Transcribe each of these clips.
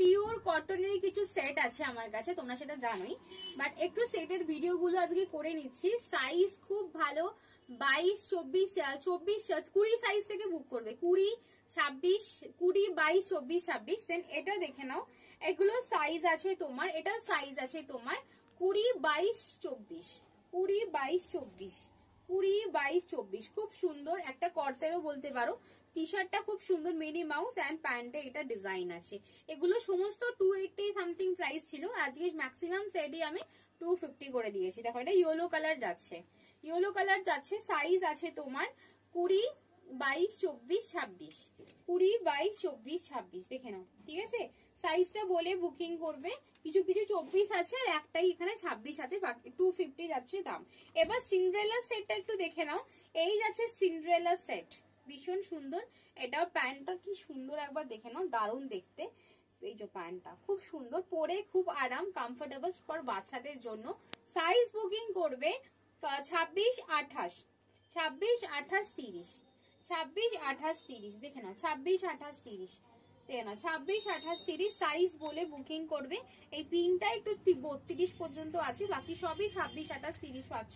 Pure কটনের কিছু set আছে আমার কাছে, তোমরা সেটা জানোই, বাট একটু সেটের ভিডিও গুলো আজকে করে নিচ্ছি। সাইজ খুব ভালো, 22, 24, 20 সাইজ থেকে বুক করবে। 20, 26, 20, 22, 24, 26। দেন এটা দেখে নাও, এগুলো সাইজ আছে তোমার, এটা সাইজ আছে তোমার 20, 22, 24, 20, 22, 24, 20, 22, 24। খুব সুন্দর একটা কর্সেরও বলতে পারো। টি শার্টটা খুব সুন্দর, মিনি মাউস অ্যান্ড প্যান্টে এটা ডিজাইন আছে। এগুলো সমস্ত 280 সামথিং প্রাইস ছিল, আজকে ম্যাক্সিমাম সেটই আমি 250 করে দিয়েছি। দেখো এটা ইয়েলো কালার যাচ্ছে, ইয়েলো কালার যাচ্ছে। সাইজ আছে তোমার 20, 22, 24, 26, 20, 22, 24, 26। দেখে নাও, ঠিক আছে? সাইজটা বলে বুকিং করবে। কিছু কিছু 24 আছে আর একটাই এখানে 26 আছে, 250 যাচ্ছে দাম। এবার সিন্ড্রেলা সেটটা একটু দেখে নাও। এই যাচ্ছে সিন্ড্রেলা সেট, ভীষণ সুন্দর। এটাও প্যান্টটা কি সুন্দর, একবার দেখে নাও, দারুণ দেখতে। এই যে প্যান্টটা খুব সুন্দর, পরে খুব আরাম, কমফোর্টেবল ফর বাচ্চাদের জন্য। সাইজ বুকিং করবে 26, 28, 26, 28, 30, 26, 28, 30। দেখে নাও 26, 28, 30, দেখে নাও 26, 28, 30 সাইজ বলে বুকিং করবে। এই পিনটা একটু 32 পর্যন্ত আছে, বাকি সবই 26, 28, 30 পাচ্ছ।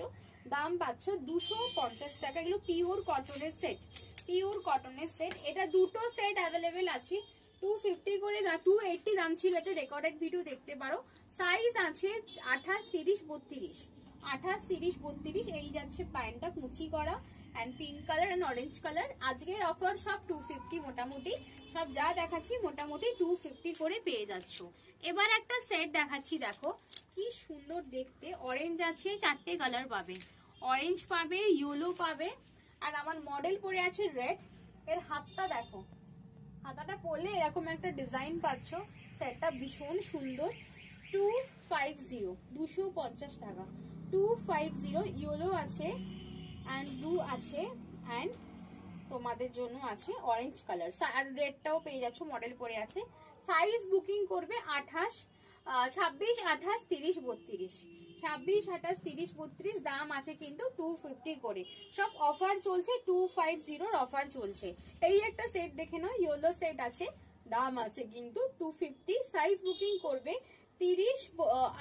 দাম পাচ্ছ 250 টাকা। এগুলো পিওর কটনের সেট, পিওর কটনের সেট। এটা দুটো সেট অ্যাভেলেবেল আছে, 250 করে, 280 দাম ছিল। এটা রেকর্ডেড ভিডিও দেখতে পারো। সাইজ আছে 28, 30, 32, 28, 30, 32। এই যাচ্ছে প্যান্টটা কুচি করা and pink colour and orange colour. আজকের অফার সব 250, মোটামুটি সব যা দেখাচ্ছি মোটামুটি 250 করে পেয়ে যাচ্ছ। এবার একটা সেট দেখাচ্ছি, দেখো কি সুন্দর দেখতে। অরেঞ্জ আছে, 4টে কালার পাবে, অরেঞ্জ পাবে, ইয়েলো পাবে, আর আমার মডেল পরে আছে রেড। এর হাতটা দেখো, হাতাটা পরলে এরকম একটা ডিজাইন পাচ্ছ। সেটটা ভীষণ সুন্দর। 250, 250 টাকা, 250। ইয়েলো আছে অ্যান্ড ব্লু আছে অ্যান্ড তোমাদের জন্য আছে অরেঞ্জ কালার, আর রেডটাও পেয়ে যাচ্ছ, মডেল পরে আছে। সাইজ বুকিং করবে 26, 28, 30, 32, 26, 28, 30, 32। দাম আছে কিন্তু 250 করে। সব অফার চলছে, 250 অফার চলছে। এই একটা সেট দেখে নাও, ইয়েলো সেট আছে, দাম আছে কিন্তু 250। সাইজ বুকিং করবে 30,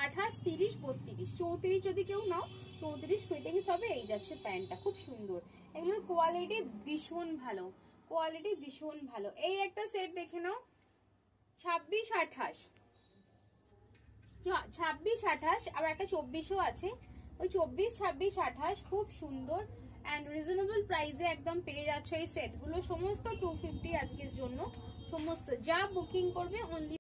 28, 30, 32, 34 যদি কেউ নাও 34 ফিটিংস হবে। এই যাচ্ছে প্যান্টটা, খুব সুন্দর। এগুলোর কোয়ালিটি ভীষণ ভালো, কোয়ালিটি ভীষণ ভালো। এই একটা সেট দেখে নাও, 26, 28, 26, 28, আবার একটা 24ও আছে। ওই 24, 26, 28 খুব সুন্দর অ্যান্ড রিজনেবল প্রাইসে একদম পেয়ে যাচ্ছে এই সেটগুলো। সমস্ত 250 আজকের জন্য। সমস্ত যা বুকিং করবে অনলি